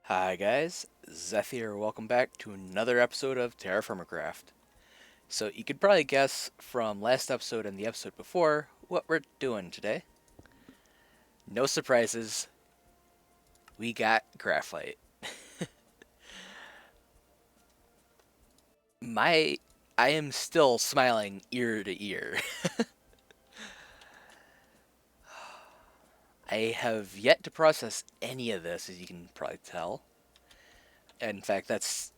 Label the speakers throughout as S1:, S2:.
S1: Hi guys, Zeth here. Welcome back to another episode of TerraFirmaCraft. So you could probably guess from last episode and the episode before what we're doing today. No surprises, we got graphite. My I am still smiling ear to ear. I have yet to process any of this, as you can probably tell. In fact, that's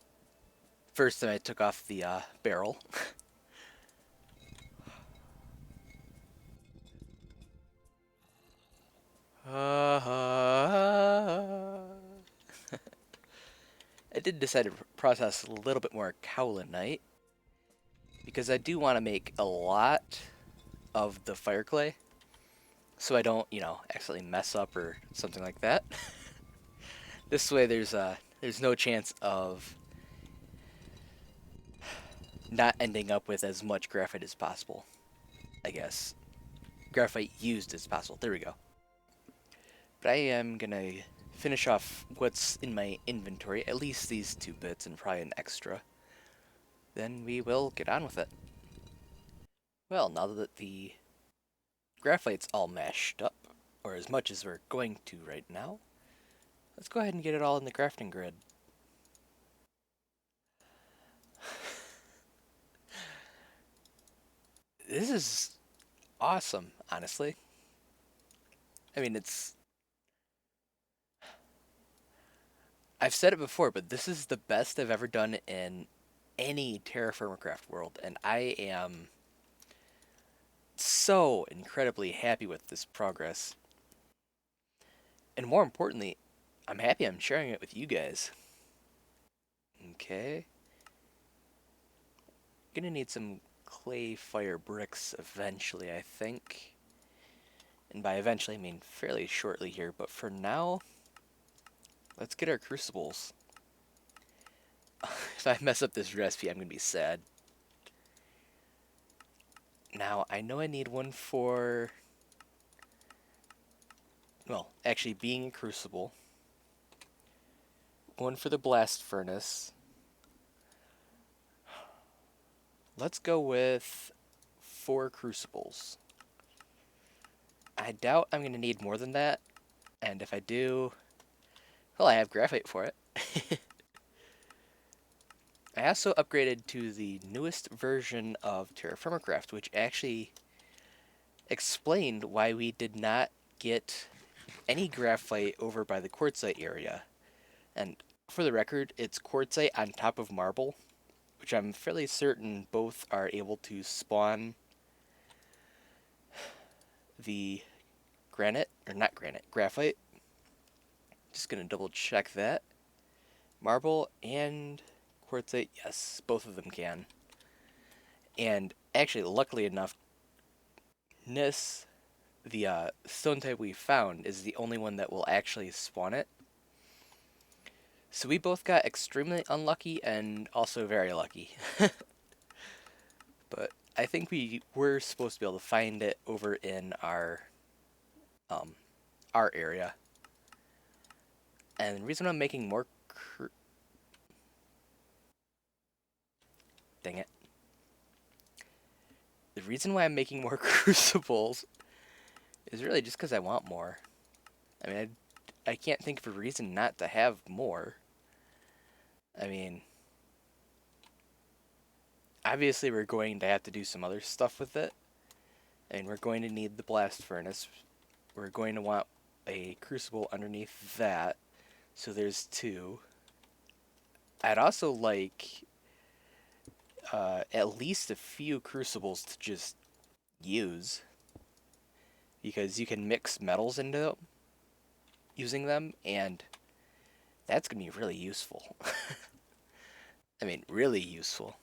S1: first time I took off the barrel. I did decide to process a little bit more kaolinite because I do want to make a lot of the fire clay so I don't, accidentally mess up or something like that. This way there's no chance of not ending up with as much graphite as possible, I guess. Graphite used as possible. There we go. But I am going to finish off what's in my inventory, at least these two bits and probably an extra. Then we will get on with it. Well, now that the graphite's all mashed up, or as much as we're going to right now, let's go ahead and get it all in the crafting grid. This is awesome, honestly. I mean, I've said it before, but this is the best I've ever done in any TerraFirmaCraft world, and I am so incredibly happy with this progress. And more importantly, I'm happy I'm sharing it with you guys. Okay. Gonna need some clay fire bricks eventually, I think. And by eventually, I mean fairly shortly here, but for now, let's get our crucibles. If I mess up this recipe, I'm gonna be sad. Now, I know I need one for, well, actually being a crucible. One for the blast furnace. Let's go with 4 crucibles. I doubt I'm gonna need more than that, and if I do, well, I have graphite for it. I also upgraded to the newest version of TerraFirmaCraft, which actually explained why we did not get any graphite over by the quartzite area. And for the record, it's quartzite on top of marble, which I'm fairly certain both are able to spawn the granite, or not granite, graphite. Just gonna double check that. Marble and quartzite, yes, both of them can. And actually, luckily enough, the stone type we found, is the only one that will actually spawn it. So we both got extremely unlucky and also very lucky. But I think we were supposed to be able to find it over in um our area. And the reason I'm making more dang it. The reason why I'm making more crucibles is really just because I want more. I mean, I can't think of a reason not to have more. I mean, obviously we're going to have to do some other stuff with it. And we're going to need the blast furnace. We're going to want a crucible underneath that. So there's 2. I'd also like at least a few crucibles to just use. Because you can mix metals into them, using them, and that's going to be really useful. I mean, really useful.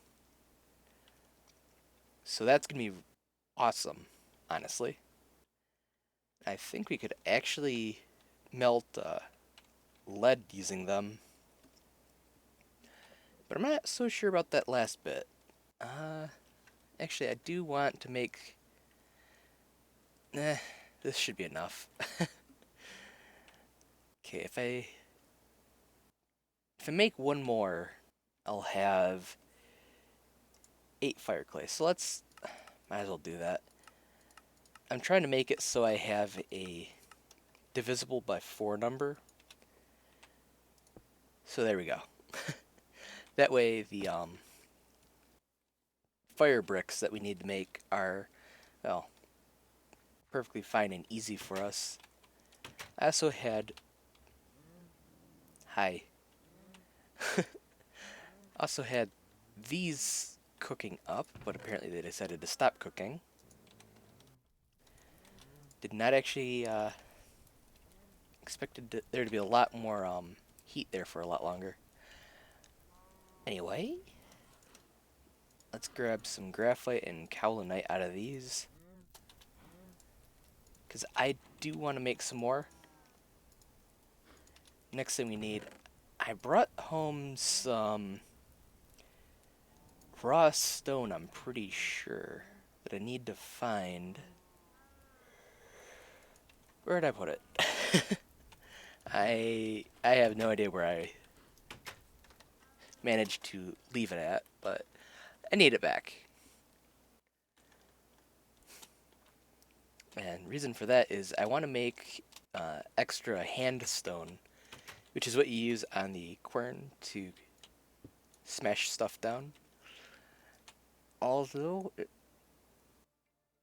S1: So that's going to be awesome, honestly. I think we could actually melt lead using them. But I'm not so sure about that last bit. Actually, I do want to make... this should be enough. Okay, if I if I make one more, I'll have 8 fire clay. So might as well do that. I'm trying to make it so I have a divisible by 4 number. So there we go. That way the fire bricks that we need to make are, well, perfectly fine and easy for us. I also had, hi, also had these cooking up, but apparently they decided to stop cooking. Did not actually expected there to be a lot more heat there for a lot longer. Anyway, let's grab some graphite and kaolinite out of these, because I do want to make some more. Next thing we need, I brought home some raw stone, I'm pretty sure, that I need to find. Where did I put it? I have no idea where I managed to leave it at, but I need it back. And reason for that is I want to make extra hand stone, which is what you use on the quern to smash stuff down. Although,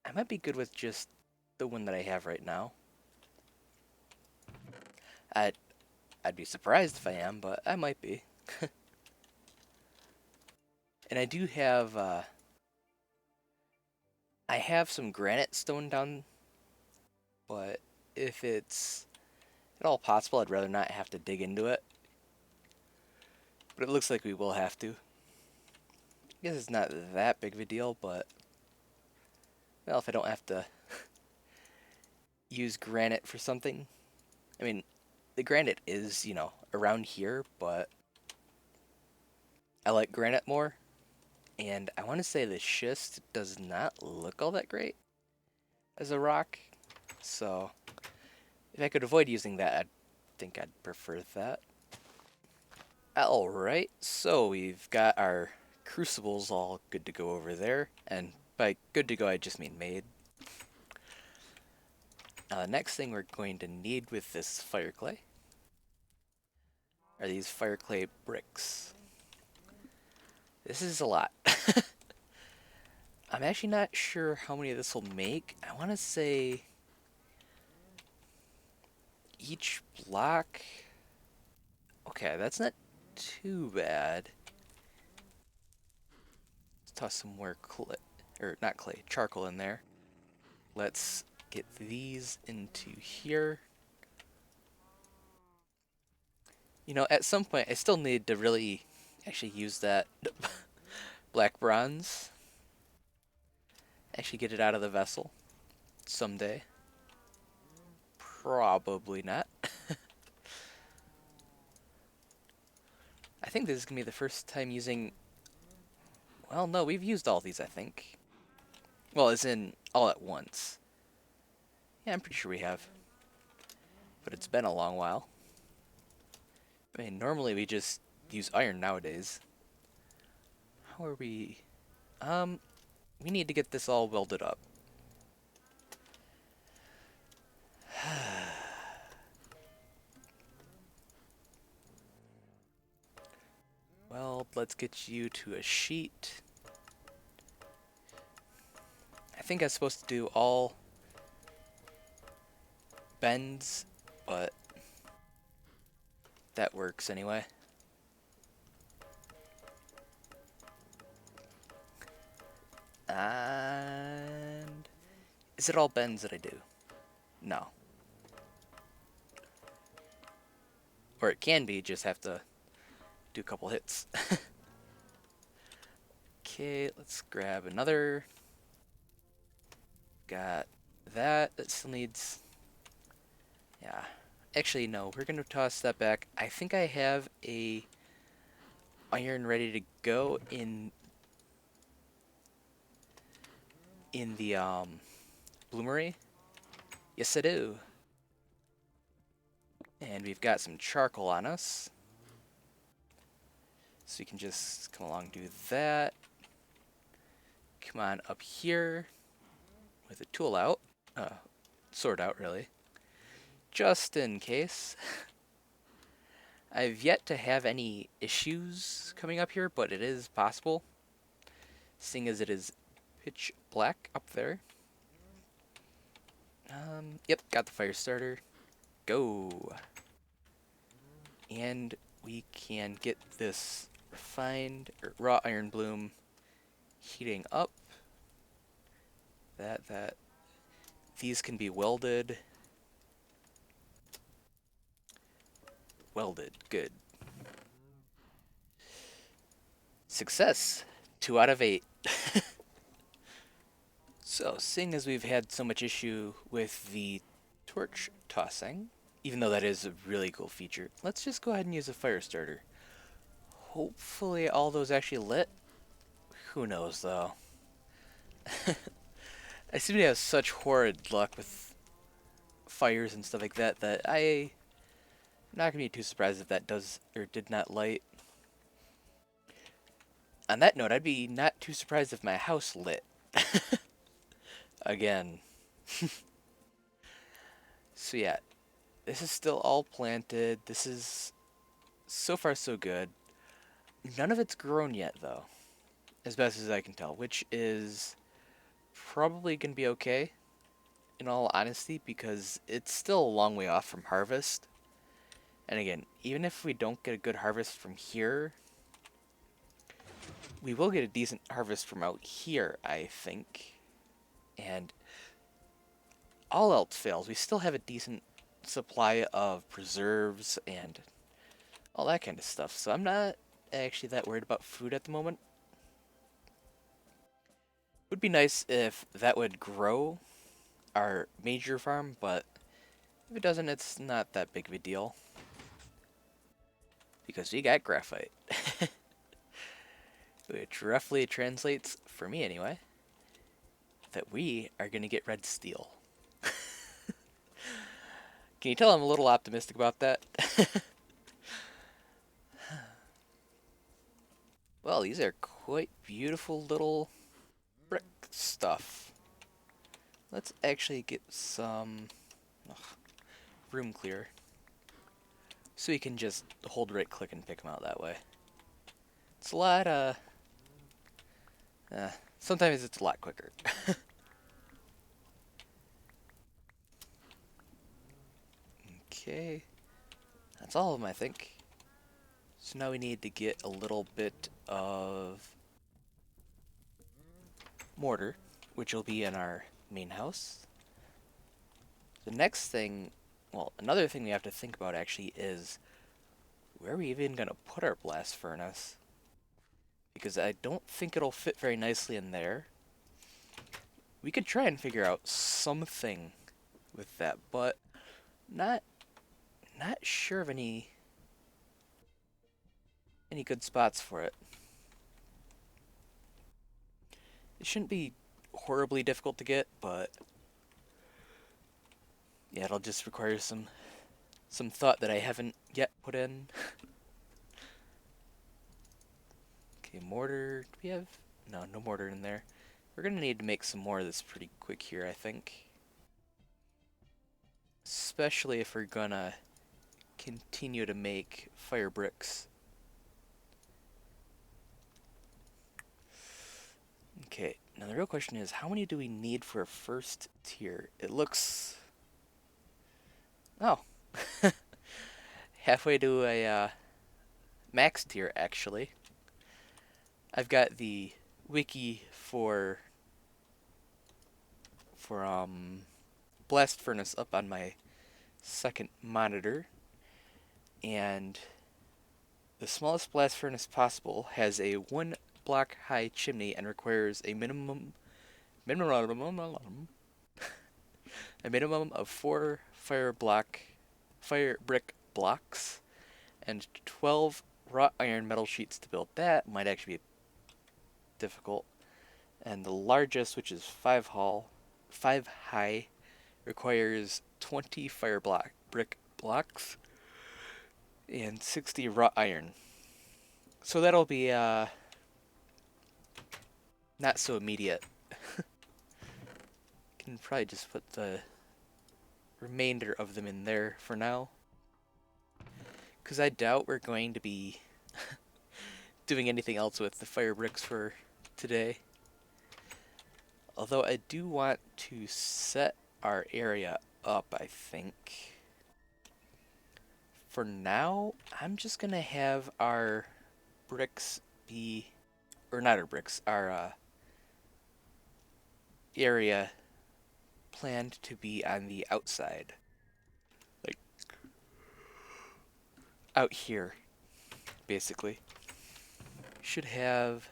S1: I might be good with just the one that I have right now. I'd, I'd be surprised if I am, but I might be. And I do have, I have some granite stone down, but if it's at all possible, I'd rather not have to dig into it. But it looks like we will have to. I guess it's not that big of a deal, but, well, if I don't have to use granite for something. I mean, the granite is, around here, but I like granite more. And I want to say the schist does not look all that great as a rock. So, if I could avoid using that, I think I'd prefer that. Alright, so we've got our crucibles all good to go over there. And by good to go, I just mean made. Now, the next thing we're going to need with this fire clay are these fire clay bricks. This is a lot. I'm actually not sure how many this will make. I want to say each block. Okay, that's not too bad. Let's toss some more clay, or not clay, charcoal in there. Let's get these into here. At some point, I still need to really actually use that black bronze. Actually get it out of the vessel someday. Probably not. I think this is going to be the first time using... Well, no, we've used all these, I think. Well, as in all at once. Yeah, I'm pretty sure we have. But it's been a long while. I mean, normally we just use iron nowadays. How are we... We need to get this all welded up. Well, let's get you to a sheet. I think I'm supposed to do all bends, but that works anyway. And is it all bends that I do? No. Or it can be, just have to do a couple hits. Okay, let's grab another. Got that. That still needs... Yeah. Actually, no. We're going to toss that back. I think I have a iron ready to go in the bloomery. Yes, I do. And we've got some charcoal on us. So you can just come along, do that. Come on up here with a tool out, sword out really, just in case. I've yet to have any issues coming up here, but it is possible, seeing as it is pitch black up there. Yep, got the fire starter. Go. And we can get this refined or raw iron bloom heating up. That. These can be welded. Welded, good. Success. 2 out of 8. So, seeing as we've had so much issue with the torch tossing, even though that is a really cool feature, let's just go ahead and use a fire starter. Hopefully all those actually lit. Who knows, though. I seem to have such horrid luck with fires and stuff like that that I'm not going to be too surprised if that does or did not light. On that note, I'd be not too surprised if my house lit. Again. So yeah, this is still all planted. This is so far so good. None of it's grown yet though, as best as I can tell, which is probably going to be okay in all honesty because it's still a long way off from harvest. And again, even if we don't get a good harvest from here, we will get a decent harvest from out here, I think. And all else fails, we still have a decent supply of preserves and all that kind of stuff. So I'm not actually that worried about food at the moment. It would be nice if that would grow our major farm, but if it doesn't, it's not that big of a deal. Because we got graphite. Which roughly translates, for me anyway, that we are going to get red steel. Can you tell I'm a little optimistic about that? Well, these are quite beautiful little brick stuff. Let's actually get some room clear. So we can just hold right click and pick them out that way. It's a lot, sometimes it's a lot quicker. Okay, that's all of them, I think. So now we need to get a little bit of mortar, which will be in our main house. The next thing, well, another thing we have to think about actually is where are we even going to put our blast furnace? Because I don't think it'll fit very nicely in there. We could try and figure out something with that, but not sure of any good spots for it. It shouldn't be horribly difficult to get, but yeah, it'll just require some thought that I haven't yet put in. Okay, mortar. Do we have? No mortar in there. We're gonna need to make some more of this pretty quick here, I think. Especially if we're gonna continue to make fire bricks. Okay, now the real question is, how many do we need for a first tier? It looks... Oh. Halfway to a max tier, actually. I've got the wiki for blast furnace up on my second monitor, and the smallest blast furnace possible has a 1 block high chimney and requires a minimum of 4 fire brick blocks and 12 wrought iron metal sheets to build. That might actually be difficult. And the largest, which is 5 high, requires 20 brick blocks and 60 wrought iron. So that'll be not so immediate. Can probably just put the remainder of them in there for now. Because I doubt we're going to be doing anything else with the fire bricks for today. Although I do want to set our area up, I think. For now, I'm just going to have our bricks be, or not our bricks, our area planned to be on the outside. Like, out here, basically. Should have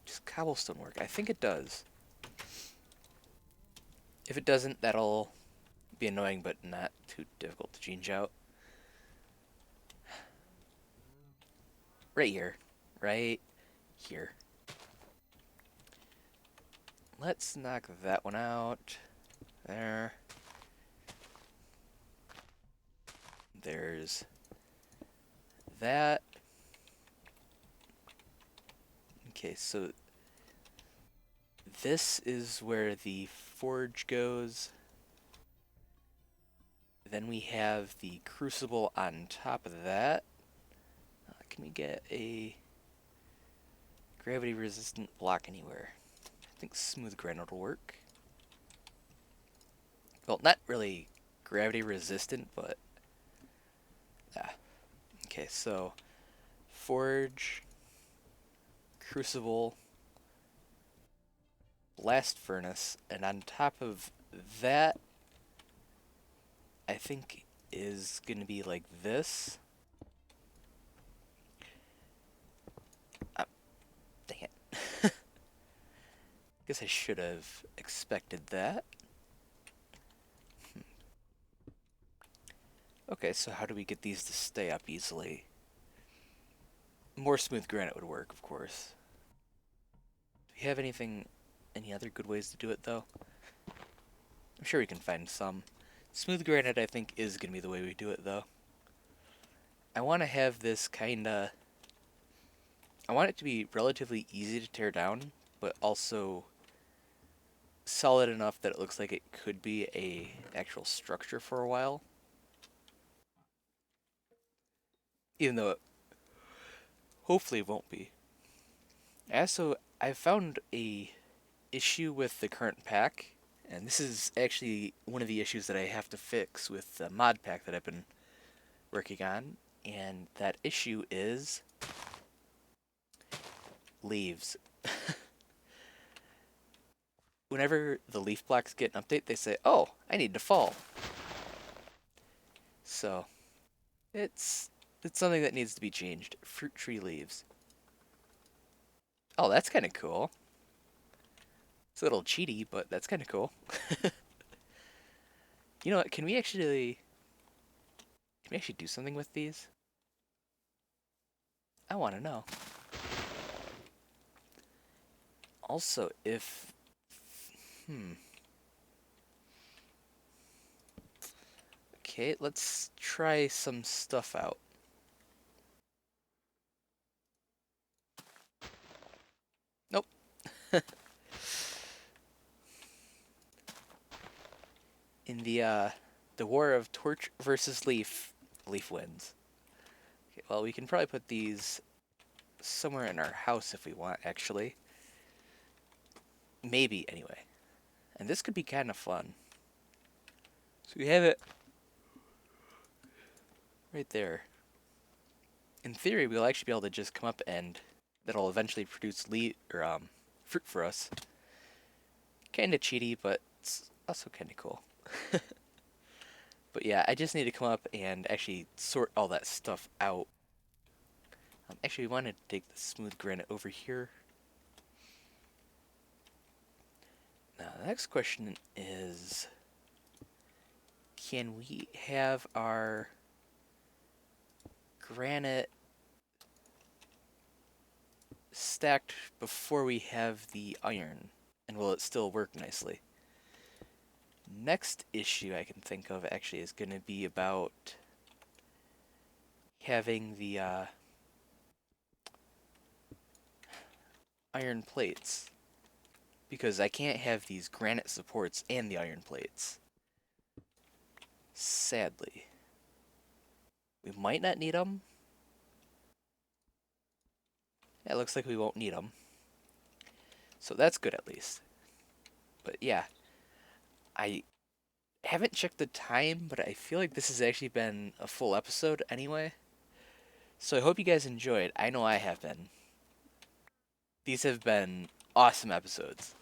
S1: just cobblestone work. I think it does. If it doesn't, that'll be annoying, but not too difficult to change out. Right here. Right here. Let's knock that one out. There. There's that. Okay, so this is where the forge goes. Then we have the crucible on top of that. Can we get a gravity resistant block anywhere? I think smooth granite will work. Well, not really gravity resistant, but yeah. Okay, so forge, crucible, blast furnace, and on top of that, I think is going to be like this. Dang it. Guess I should have expected that. Okay, so how do we get these to stay up easily? More smooth granite would work, of course. Do we have any other good ways to do it, though? I'm sure we can find some. Smooth granite, I think, is going to be the way we do it, though. I want to have this kinda... I want it to be relatively easy to tear down, but also solid enough that it looks like it could be a actual structure for a while. Even though it hopefully won't be. Also, I found a issue with the current pack, and this is actually one of the issues that I have to fix with the mod pack that I've been working on, and that issue is leaves. Whenever the leaf blocks get an update, they say, oh, I need to fall. So, it's something that needs to be changed. Fruit tree leaves. Oh, that's kind of cool. It's a little cheaty, but that's kind of cool. You know what? Can we actually do something with these? I want to know. Also, if okay, let's try some stuff out. Nope. In the war of torch versus leaf, leaf wins. Okay, well, we can probably put these somewhere in our house if we want, actually. Maybe, anyway. And this could be kind of fun. So we have it right there. In theory, we'll actually be able to just come up and that'll eventually produce fruit for us. Kind of cheaty, but it's also kind of cool. But yeah, I just need to come up and actually sort all that stuff out. Actually, we want to take the smooth granite over here. Now, the next question is, can we have our granite stacked before we have the iron? And will it still work nicely? Next issue I can think of actually is going to be about having the iron plates. Because I can't have these granite supports and the iron plates. Sadly. We might not need them. Yeah, it looks like we won't need them. So that's good at least. But yeah, I haven't checked the time, but I feel like this has actually been a full episode anyway. So I hope you guys enjoyed. I know I have been. These have been awesome episodes.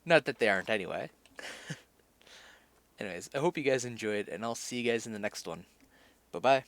S1: Not that they aren't anyway. Anyways, I hope you guys enjoyed, and I'll see you guys in the next one. Bye bye.